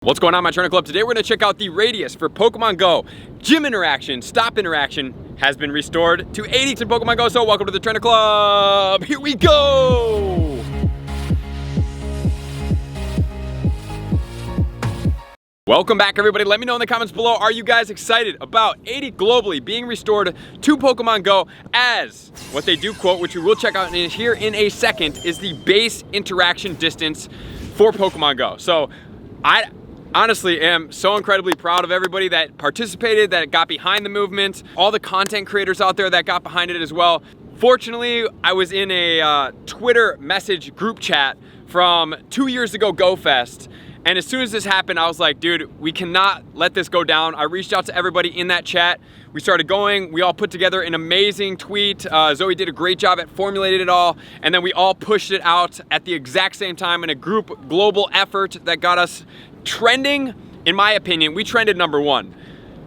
What's going on, my trainer club? Today we're going to check out the radius for Pokemon Go. Gym interaction, stop interaction has been restored to 80 in Pokemon Go, so welcome to the trainer club. Here we go! Welcome back, everybody. Let me know in the comments below, are you guys excited about 80 globally being restored to Pokemon Go as what they do quote, which we will check out here in a second, is the base interaction distance for Pokemon Go. So I honestly am so incredibly proud of everybody that participated, that got behind the movement, all the content creators out there that got behind it as well. Fortunately, I was in a Twitter message group chat from 2 years ago, GoFest, and as soon as this happened, I was like, dude, we cannot let this go down. I reached out to everybody in that chat. We started going, we all put together an amazing tweet. Zoe did a great job at formulating it all, and then we all pushed it out at the exact same time in a group global effort that got us trending. In my opinion, we trended #1.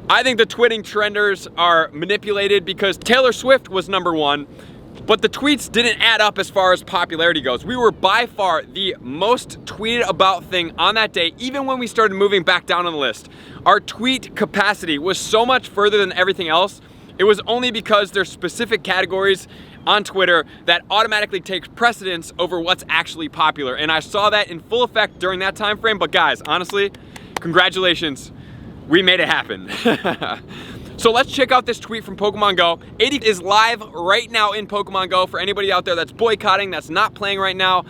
I think the twitting trenders are manipulated because Taylor Swift was #1, but the tweets didn't add up as far as popularity goes. We were by far the most tweeted about thing on that day, even when we started moving back down on the list. Our tweet capacity was so much further than everything else. It was only because there's specific categories on Twitter that automatically takes precedence over what's actually popular. And I saw that in full effect during that time frame. But guys, honestly, congratulations. We made it happen. So let's check out this tweet from Pokemon Go. 80 is live right now in Pokemon Go. For anybody out there that's boycotting, that's not playing right now,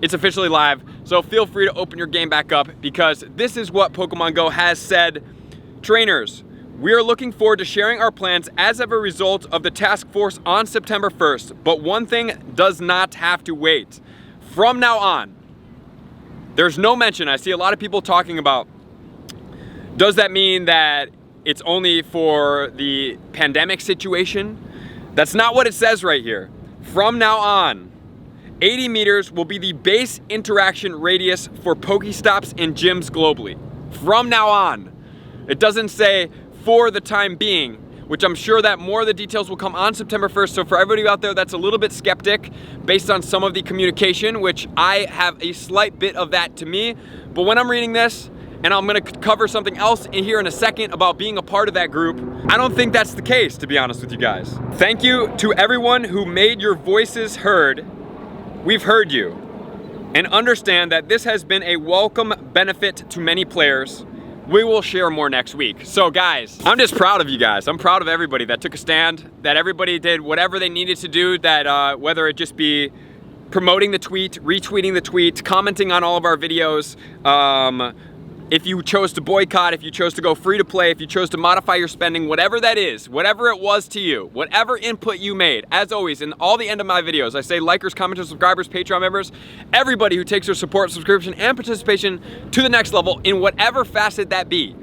it's officially live. So feel free to open your game back up because this is what Pokemon Go has said. Trainers, we are looking forward to sharing our plans as of a result of the task force on September 1st, but one thing does not have to wait. From now on, there's no mention. I see a lot of people talking about, does that mean that it's only for the pandemic situation? That's not what it says right here. From now on, 80 meters will be the base interaction radius for Pokestops and gyms globally. From now on. It doesn't say for the time being, which I'm sure that more of the details will come on September 1st. So for everybody out there that's a little bit skeptic based on some of the communication, which I have a slight bit of that to me, but when I'm reading this, and I'm gonna cover something else in here in a second about being a part of that group, I don't think that's the case, to be honest with you guys. Thank you to everyone who made your voices heard. We've heard you. And understand that this has been a welcome benefit to many players. We will share more next week. So guys, I'm just proud of you guys. I'm proud of everybody that took a stand, that everybody did whatever they needed to do, that whether it just be promoting the tweet, retweeting the tweet, commenting on all of our videos, if you chose to boycott, if you chose to go free to play, if you chose to modify your spending, whatever that is, whatever it was to you, whatever input you made, as always, in all the end of my videos, I say likers, commenters, subscribers, Patreon members, everybody who takes their support, subscription, and participation to the next level in whatever facet that be.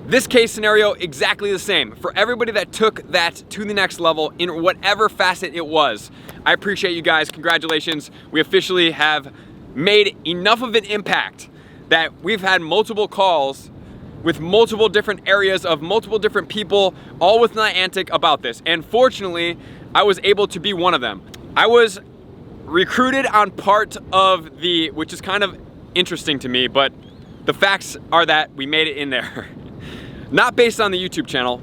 This case scenario, exactly the same. For everybody that took that to the next level in whatever facet it was, I appreciate you guys. Congratulations. We officially have made enough of an impact that we've had multiple calls with multiple different areas of multiple different people, all with NIANTIC about this. And fortunately, I was able to be one of them. I was recruited on part of the, which is kind of interesting to me, but the facts are that we made it in there. Not based on the YouTube channel,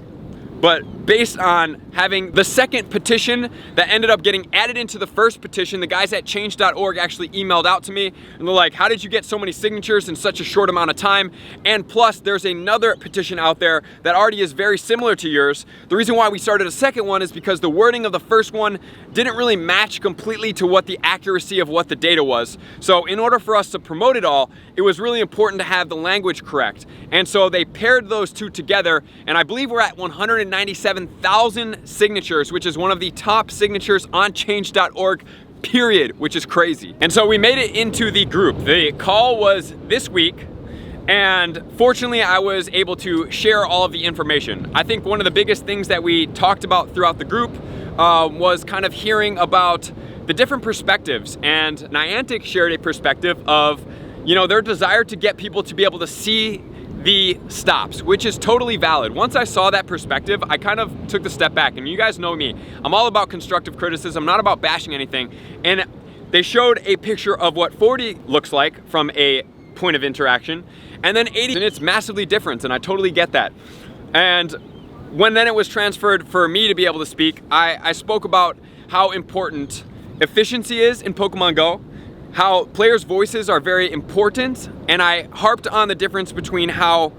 but based on having the second petition that ended up getting added into the first petition. The guys at change.org actually emailed out to me and they're like, how did you get so many signatures in such a short amount of time? And plus there's another petition out there that already is very similar to yours. The reason why we started a second one is because the wording of the first one didn't really match completely to what the accuracy of what the data was. So in order for us to promote it all, it was really important to have the language correct. And so they paired those two together, and I believe we're at 197,000 signatures, which is one of the top signatures on change.org, period, which is crazy. And so we made it into the group. The call was this week, and fortunately I was able to share all of the information. I think one of the biggest things that we talked about throughout the group was kind of hearing about the different perspectives, and NIANTIC shared a perspective of, you know, their desire to get people to be able to see the stops, which is totally valid. Once I saw that perspective, I kind of took the step back, and you guys know me. I'm all about constructive criticism, not about bashing anything. And they showed a picture of what 40 looks like from a point of interaction, And then 80, and it's massively different, and I totally get that. And when then it was transferred for me to be able to speak, I spoke about how important efficiency is in Pokemon Go, how players' voices are very important, and I harped on the difference between how,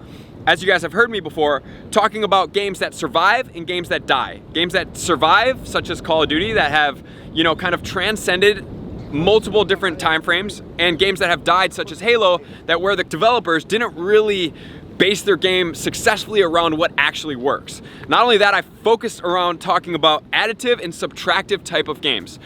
as you guys have heard me before, talking about games that survive and games that die. Games that survive, such as Call of Duty, that have, you know, kind of transcended multiple different time frames, and games that have died, such as Halo, that where the developers didn't really base their game successfully around what actually works. Not only that, I focused around talking about additive and subtractive type of games.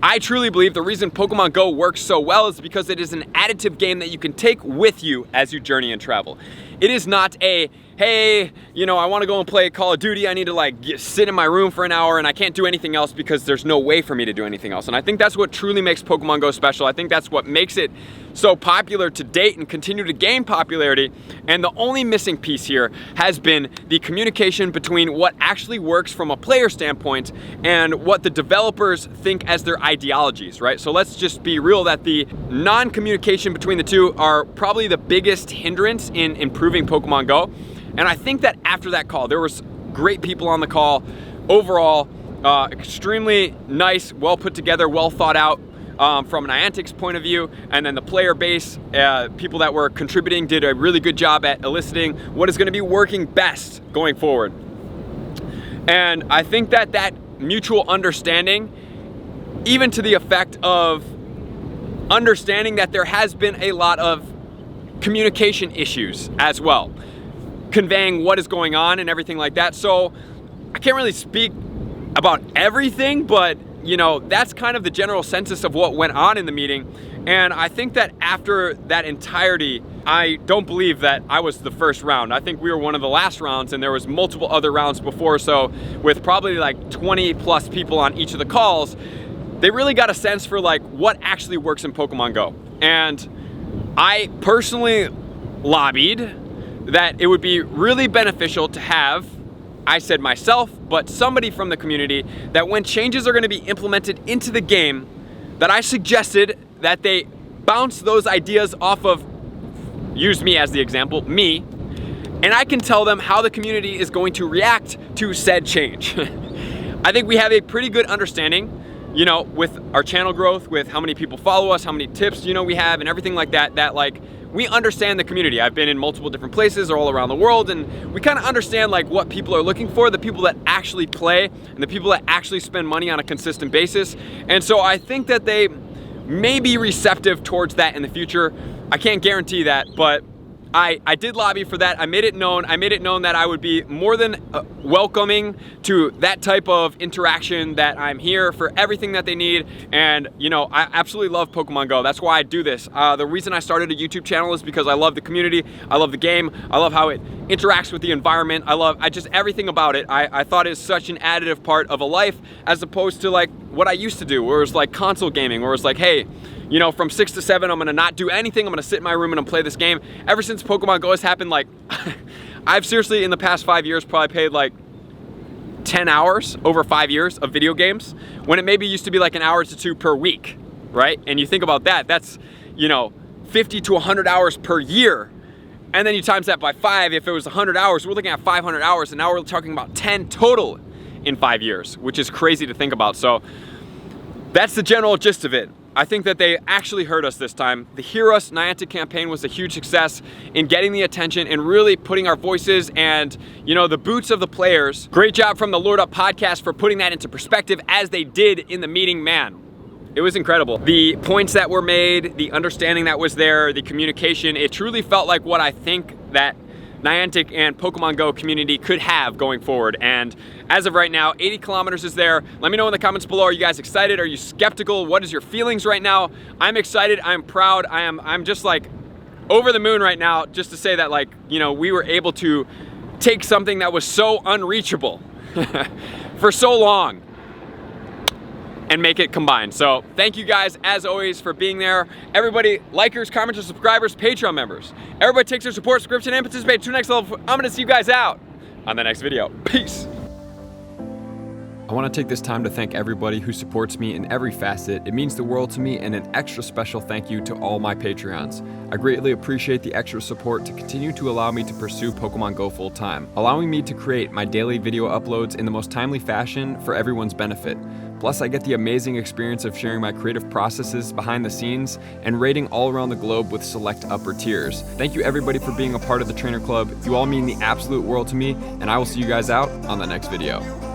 I truly believe the reason Pokemon Go works so well is because it is an additive game that you can take with you as you journey and travel. It is not a, hey, you know, I want to go and play Call of Duty, I need to like sit in my room for an hour and I can't do anything else because there's no way for me to do anything else. And I think that's what truly makes Pokemon Go special. I think that's what makes it so popular to date and continue to gain popularity. And the only missing piece here has been the communication between what actually works from a player standpoint and what the developers think as their ideologies, right? So let's just be real that the non-communication between the two are probably the biggest hindrance in improving Pokemon Go. And I think that after that call, there was great people on the call. Overall, extremely nice, well put together, well thought out from NIANTIC's point of view. And then the player base, people that were contributing did a really good job at eliciting what is going to be working best going forward. And I think that that mutual understanding, even to the effect of understanding that there has been a lot of communication issues as well, conveying what is going on and everything like that. So I can't really speak about everything, but you know, that's kind of the general census of what went on in the meeting. And I think that after that entirety, I don't believe that I was the first round. I think we were one of the last rounds, and there was multiple other rounds before. So with probably like 20 plus people on each of the calls, they really got a sense for like what actually works in Pokemon Go. And I personally lobbied that it would be really beneficial to have, I said myself, but somebody from the community, that when changes are going to be implemented into the game, that I suggested that they bounce those ideas off of, use me as the example, me, and I can tell them how the community is going to react to said change. I think we have a pretty good understanding, you know, with our channel growth, with how many people follow us, how many tips, you know, we have and everything like that, that like, we understand the community. I've been in multiple different places all around the world, and we kind of understand like what people are looking for, the people that actually play and the people that actually spend money on a consistent basis. And so I think that they may be receptive towards that in the future. I can't guarantee that, but I did lobby for that. I made it known. I made it known that I would be more than welcoming to that type of interaction, that I'm here for everything that they need. And, you know, I absolutely love Pokemon Go. That's why I do this. The reason I started a YouTube channel is because I love the community. I love the game. I love how it interacts with the environment. I just everything about it. I thought is such an additive part of a life, as opposed to like what I used to do, where it was like console gaming, where it's like, hey, you know, from 6 to 7, I'm gonna not do anything. I'm gonna sit in my room and I'm play this game. Ever since Pokemon Go has happened, like, I've seriously, in the past 5 years, probably played like 10 hours over 5 years of video games, when it maybe used to be like an hour to 2 per week, right? And you think about that, that's, you know, 50 to 100 hours per year. And then you times that by 5, if it was 100 hours, we're looking at 500 hours, and now we're talking about 10 total in 5 years, which is crazy to think about. So that's the general gist of it. I think that they actually heard us this time. The Hear Us NIANTIC campaign was a huge success in getting the attention and really putting our voices and, you know, the boots of the players. Great job from the Lord Up podcast for putting that into perspective as they did in the meeting. Man, it was incredible. The points that were made, the understanding that was there, the communication, it truly felt like what I think that NIANTIC and Pokemon Go community could have going forward. And as of right now, 80 kilometers is there. Let me know in the comments below. Are you guys excited? Are you skeptical? What is your feelings right now? I'm excited. I'm proud. I'm just like over the moon right now, just to say that, like, you know, we were able to take something that was so unreachable for so long and make it combined. So thank you guys, as always, for being there. Everybody, likers, commenters, subscribers, Patreon members. Everybody takes their support, subscription, and participate to the next level. I'm gonna see you guys out on the next video. Peace. I want to take this time to thank everybody who supports me in every facet. It means the world to me, and an extra special thank you to all my Patreons. I greatly appreciate the extra support to continue to allow me to pursue Pokemon Go full time, allowing me to create my daily video uploads in the most timely fashion for everyone's benefit. Plus, I get the amazing experience of sharing my creative processes behind the scenes and raiding all around the globe with select upper tiers. Thank you everybody for being a part of the Trainer Club. You all mean the absolute world to me, and I will see you guys out on the next video.